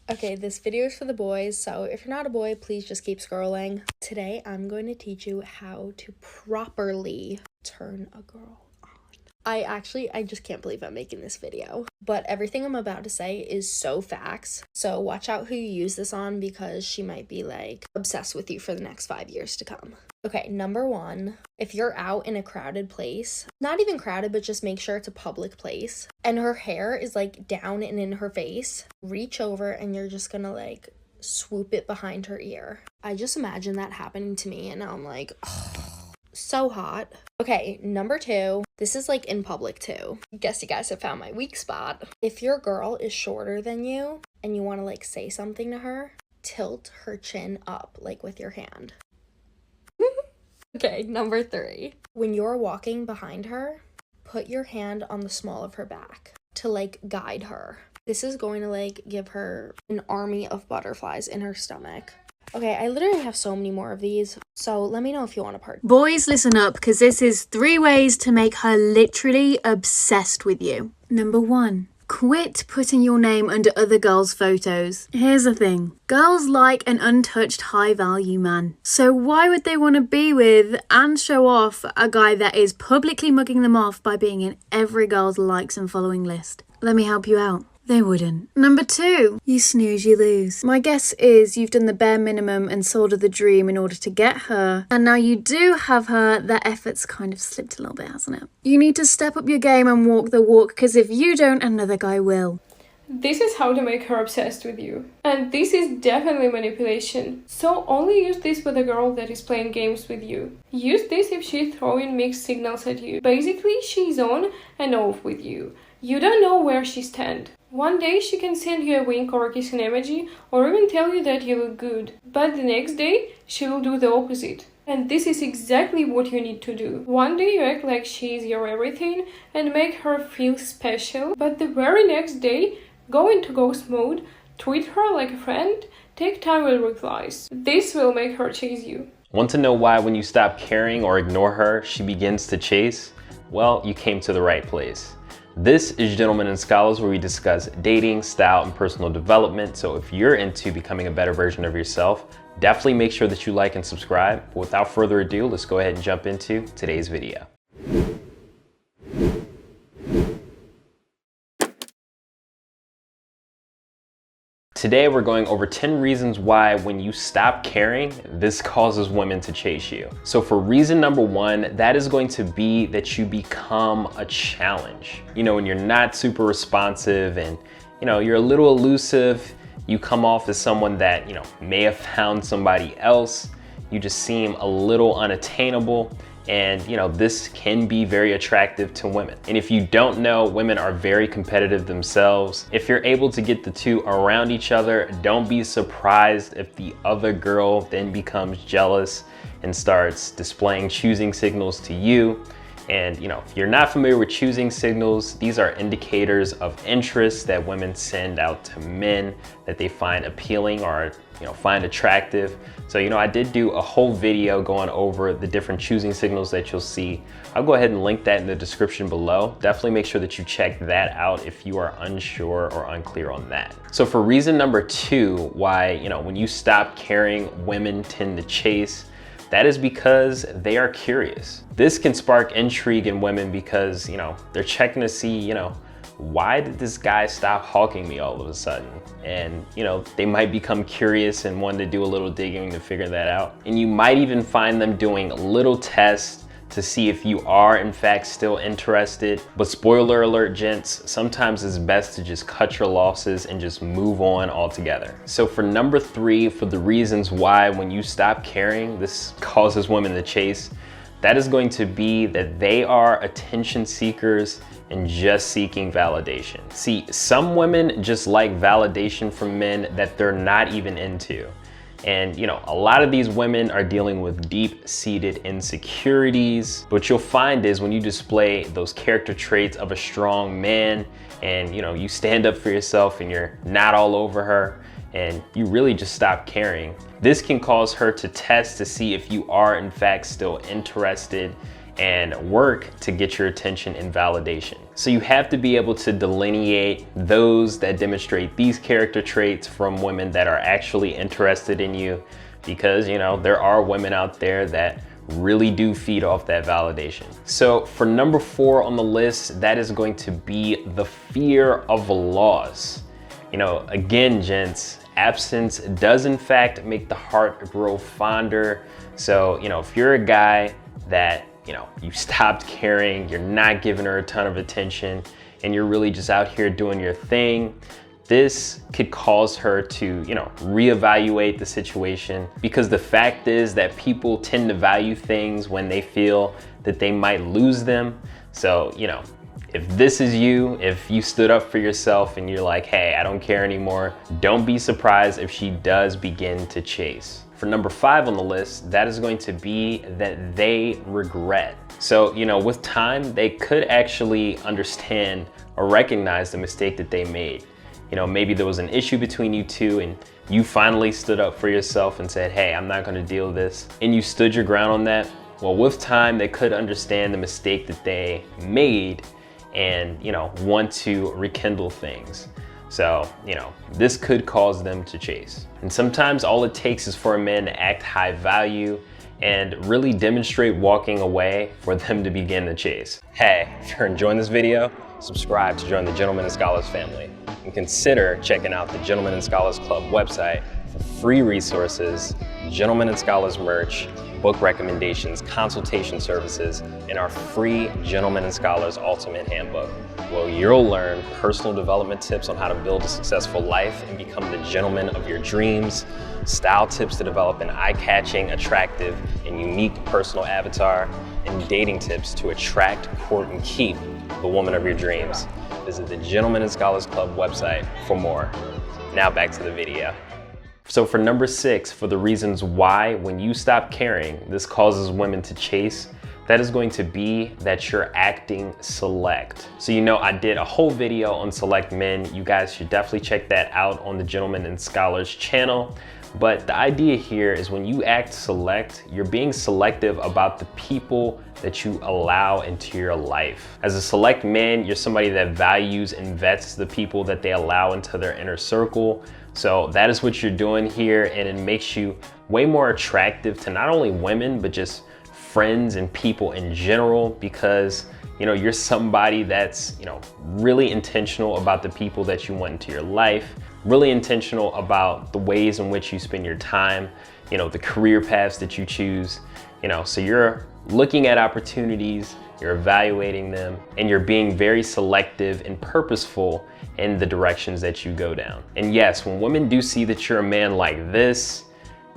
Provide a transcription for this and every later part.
Okay, this video is for the boys, so if you're not a boy, please just keep scrolling. Today, I'm going to teach you how to properly turn a girl on. I just can't believe I'm making this video. But everything I'm about to say is so facts. So watch out who you use this on because she might be like obsessed with you for the next 5 years to come. Okay, number one, if you're out in a crowded place, not even crowded, but just make sure it's a public place, and her hair is like down and in her face, reach over and you're just gonna like swoop it behind her ear. I just imagine that happening to me and now I'm like, oh, so hot. Okay, number two, this is like in public too. Guess you guys have found my weak spot. If your girl is shorter than you and you wanna like say something to her, tilt her chin up like with your hand. Okay, number three. When you're walking behind her, put your hand on the small of her back to like guide her. This is going to like give her an army of butterflies in her stomach. Okay, I literally have so many more of these, so let me know if you want a part. Boys, listen up, because this is 3 ways to make her literally obsessed with you. Number 1. Quit putting your name under other girls' photos. Here's the thing. Girls like an untouched high-value man. So why would they want to be with and show off a guy that is publicly mugging them off by being in every girl's likes and following list? Let me help you out. They wouldn't. Number 2, you snooze, you lose. My guess is you've done the bare minimum and sold her the dream in order to get her. And now you do have her, that effort's kind of slipped a little bit, hasn't it? You need to step up your game and walk the walk, because if you don't, another guy will. This is how to make her obsessed with you. And this is definitely manipulation. So only use this with a girl that is playing games with you. Use this if she's throwing mixed signals at you. Basically, she's on and off with you. You don't know where she stands. One day she can send you a wink or a kissing emoji or even tell you that you look good. But the next day she will do the opposite. And this is exactly what you need to do. One day you act like she's your everything and make her feel special. But the very next day go into ghost mode, treat her like a friend, take time with replies. This will make her chase you. Want to know why when you stop caring or ignore her, she begins to chase? Well, you came to the right place. This is Gentlemen and Scholars, where we discuss dating, style, and personal development. So if you're into becoming a better version of yourself, definitely make sure that you like and subscribe. But without further ado, let's go ahead and jump into today's video. Today, we're going over 10 reasons why when you stop caring, this causes women to chase you. So for reason number 1, that is going to be that you become a challenge. You know, when you're not super responsive and, you know, you're a little elusive, you come off as someone that, you know, may have found somebody else. You just seem a little unattainable. And you know, this can be very attractive to women. And if you don't know, women are very competitive themselves. If you're able to get the two around each other, don't be surprised if the other girl then becomes jealous and starts displaying choosing signals to you. And you know, if you're not familiar with choosing signals, these are indicators of interest that women send out to men that they find appealing or, you know, find attractive. So, you know, I did do a whole video going over the different choosing signals that you'll see. I'll go ahead and link that in the description below. Definitely make sure that you check that out if you are unsure or unclear on that. So for reason number 2, why, you know, when you stop caring, women tend to chase, that is because they are curious. This can spark intrigue in women because, you know, they're checking to see, you know, why did this guy stop hawking me all of a sudden? And, you know, they might become curious and want to do a little digging to figure that out. And you might even find them doing little tests to see if you are in fact still interested. But spoiler alert, gents, sometimes it's best to just cut your losses and just move on altogether. So for number 3, for the reasons why when you stop caring, this causes women to chase, that is going to be that they are attention seekers and just seeking validation. See, some women just like validation from men that they're not even into. And you know, a lot of these women are dealing with deep-seated insecurities. What you'll find is when you display those character traits of a strong man and you know, you stand up for yourself and you're not all over her and you really just stop caring, this can cause her to test to see if you are in fact still interested and work to get your attention and validation. So you have to be able to delineate those that demonstrate these character traits from women that are actually interested in you, because there are women out there that really do feed off that validation. So for number 4 on the list, that is going to be the fear of loss. Again, gents, absence does in fact make the heart grow fonder. So, if you're a guy that, you stopped caring, you're not giving her a ton of attention, and you're really just out here doing your thing, this could cause her to, reevaluate the situation, because the fact is that people tend to value things when they feel that they might lose them. So, if this is you, if you stood up for yourself and you're like, hey, I don't care anymore, don't be surprised if she does begin to chase. For number 5 on the list, that is going to be that they regret. So, with time, they could actually understand or recognize the mistake that they made. Maybe there was an issue between you two and you finally stood up for yourself and said, hey, I'm not gonna deal with this. And you stood your ground on that. Well, with time, they could understand the mistake that they made and, want to rekindle things. So, this could cause them to chase. And sometimes all it takes is for a man to act high value and really demonstrate walking away for them to begin the chase. Hey, if you're enjoying this video, subscribe to join the Gentlemen and Scholars family. And consider checking out the Gentlemen and Scholars Club website for free resources, Gentlemen and Scholars merch, book recommendations, consultation services, and our free Gentlemen and Scholars Ultimate Handbook, where you'll learn personal development tips on how to build a successful life and become the gentleman of your dreams, style tips to develop an eye-catching, attractive, and unique personal avatar, and dating tips to attract, court, and keep the woman of your dreams. Visit the Gentlemen and Scholars Club website for more. Now back to the video. So for number 6, for the reasons why when you stop caring, this causes women to chase, that is going to be that you're acting select. So I did a whole video on select men. You guys should definitely check that out on the Gentlemen and Scholars channel. But the idea here is when you act select, you're being selective about the people that you allow into your life. As a select man, you're somebody that values and vets the people that they allow into their inner circle. So that is what you're doing here, and it makes you way more attractive to not only women, but just friends and people in general, because you're somebody that's really intentional about the people that you want into your life, really intentional about the ways in which you spend your time, the career paths that you choose, so you're looking at opportunities, you're evaluating them, and you're being very selective and purposeful in the directions that you go down. And yes, when women do see that you're a man like this,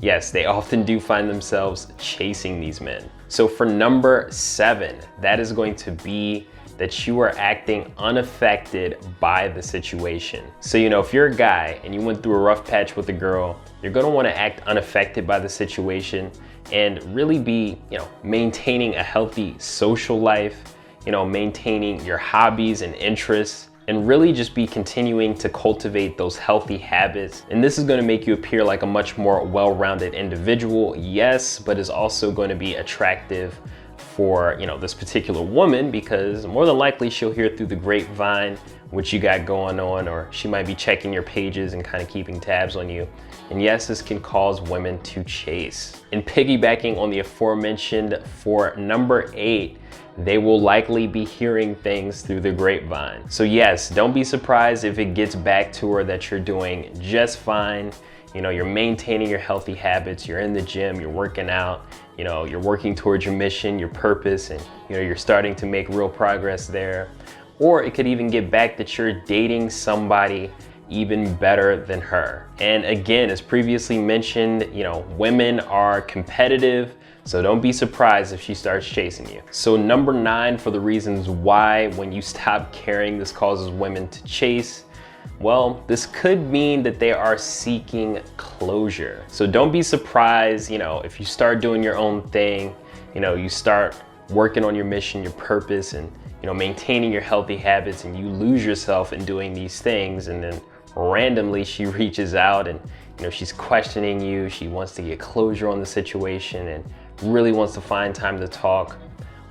yes, they often do find themselves chasing these men. So for number 7, that is going to be that you are acting unaffected by the situation. So, if you're a guy and you went through a rough patch with a girl, you're gonna wanna act unaffected by the situation and really be, maintaining a healthy social life, maintaining your hobbies and interests, and really just be continuing to cultivate those healthy habits. And this is gonna make you appear like a much more well-rounded individual, yes, but is also going to be attractive for this particular woman, because more than likely she'll hear through the grapevine what you got going on, or she might be checking your pages and kind of keeping tabs on you. And yes, this can cause women to chase. And piggybacking on the aforementioned, for number 8, they will likely be hearing things through the grapevine. So yes, don't be surprised if it gets back to her that you're doing just fine. You're maintaining your healthy habits, you're in the gym, you're working out, you're working towards your mission, your purpose, and you're starting to make real progress there. Or it could even get back that you're dating somebody even better than her. And again, as previously mentioned, women are competitive, so don't be surprised if she starts chasing you. So number 9, for the reasons why when you stop caring, this causes women to chase. Well, this could mean that they are seeking closure. So don't be surprised, if you start doing your own thing, you start working on your mission, your purpose, and maintaining your healthy habits, and you lose yourself in doing these things, and then randomly she reaches out and she's questioning you, she wants to get closure on the situation and really wants to find time to talk.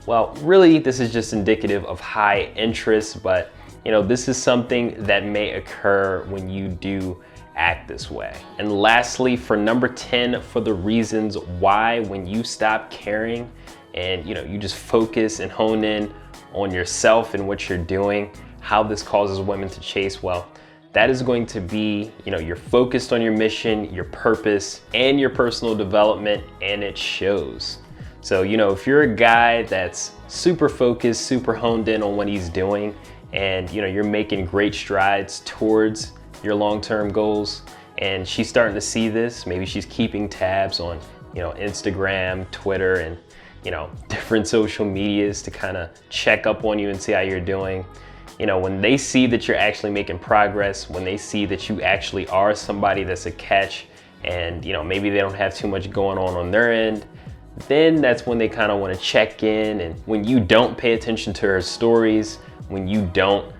Well, really, this is just indicative of high interest, but this is something that may occur when you do act this way. And lastly, for number 10, for the reasons why when you stop caring and you just focus and hone in on yourself and what you're doing, how this causes women to chase, well, that is going to be, you're focused on your mission, your purpose, and your personal development, and it shows. So, if you're a guy that's super focused, super honed in on what he's doing, and you're making great strides towards your long-term goals, and she's starting to see this, maybe she's keeping tabs on, Instagram, Twitter, and, different social medias to kind of check up on you and see how you're doing. When they see that you're actually making progress, when they see that you actually are somebody that's a catch, and maybe they don't have too much going on their end, then that's when they kind of want to check in. And when you don't pay attention to her stories, when you don't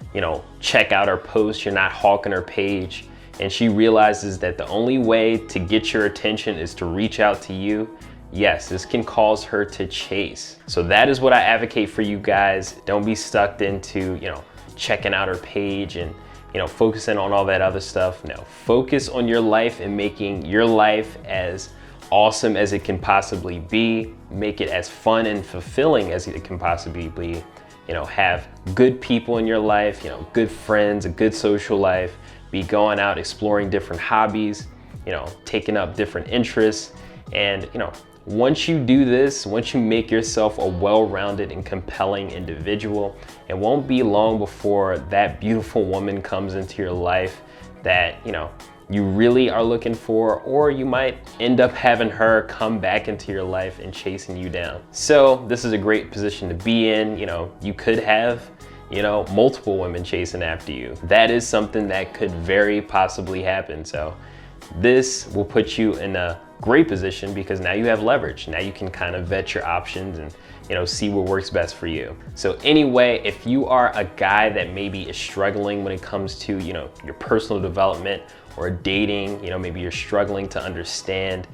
check out her posts, you're not hawking her page, and she realizes that the only way to get your attention is to reach out to you, yes, this can cause her to chase. So that is what I advocate for you guys. Don't be stuck into checking out her page and focusing on all that other stuff. No, focus on your life and making your life as awesome as it can possibly be. Make it as fun and fulfilling as it can possibly be. Have good people in your life, good friends, a good social life. Be going out exploring different hobbies, taking up different interests. And once you do this, once you make yourself a well-rounded and compelling individual, it won't be long before that beautiful woman comes into your life that you really are looking for, or you might end up having her come back into your life and chasing you down. So this is a great position to be in. You could have multiple women chasing after you. That is something that could very possibly happen. So this will put you in a great position because now you have leverage. Now you can kind of vet your options and see what works best for you. So anyway, if you are a guy that maybe is struggling when it comes to your personal development or dating, maybe you're struggling to understand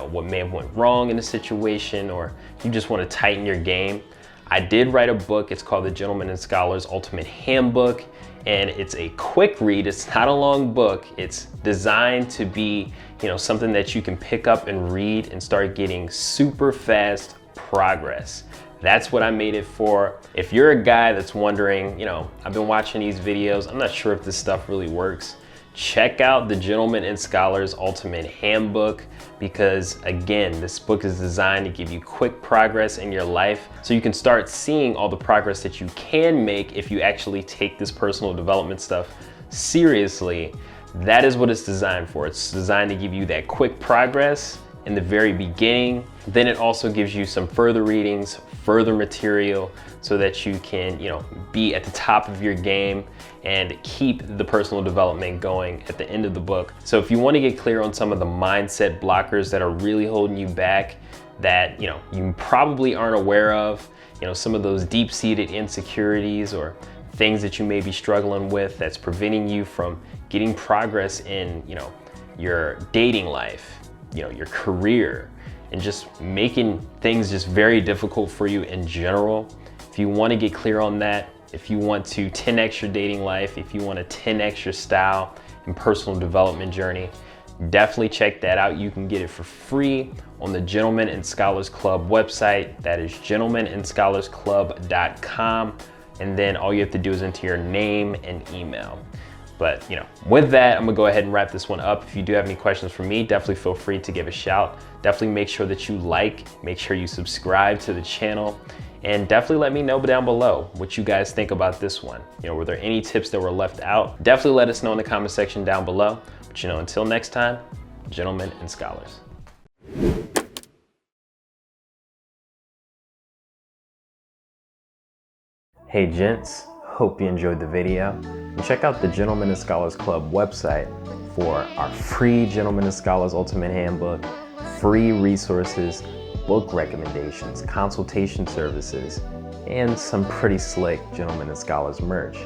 what may have went wrong in a situation, or you just want to tighten your game, I did write a book. It's called The Gentleman and Scholar's Ultimate Handbook, and it's a quick read. It's not a long book. It's designed to be something that you can pick up and read and start getting super fast progress. That's what I made it for. If you're a guy that's wondering, I've been watching these videos, I'm not sure if this stuff really works, check out The Gentleman and Scholar's Ultimate Handbook, because again, this book is designed to give you quick progress in your life so you can start seeing all the progress that you can make if you actually take this personal development stuff seriously. That is what it's designed for. It's designed to give you that quick progress in the very beginning. Then it also gives you some further readings, further material, so that you can, be at the top of your game and keep the personal development going at the end of the book. So if you want to get clear on some of the mindset blockers that are really holding you back, that you probably aren't aware of, some of those deep-seated insecurities or things that you may be struggling with that's preventing you from getting progress in your dating life, your career, and just making things just very difficult for you in general. If you want to get clear on that, if you want to 10x your dating life, if you want to 10x your style and personal development journey, definitely check that out. You can get it for free on the Gentlemen and Scholars Club website. That is gentlemenandscholarsclub.com. And then all you have to do is enter your name and email. But with that, I'm gonna go ahead and wrap this one up. If you do have any questions for me, definitely feel free to give a shout. Definitely make sure that you make sure you subscribe to the channel, and definitely let me know down below what you guys think about this one. Were there any tips that were left out? Definitely let us know in the comment section down below. But until next time, gentlemen and scholars. Hey gents, hope you enjoyed the video. And check out the Gentlemen and Scholars Club website for our free Gentlemen and Scholars Ultimate Handbook, free resources, book recommendations, consultation services, and some pretty slick Gentlemen and Scholars merch.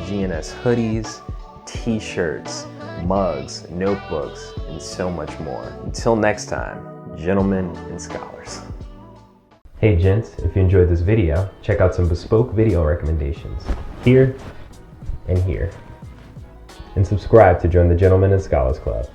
GNS hoodies, t-shirts, mugs, notebooks, and so much more. Until next time, gentlemen and scholars. Hey gents, if you enjoyed this video, check out some bespoke video recommendations here and here. And subscribe to join the Gentlemen and Scholars Club.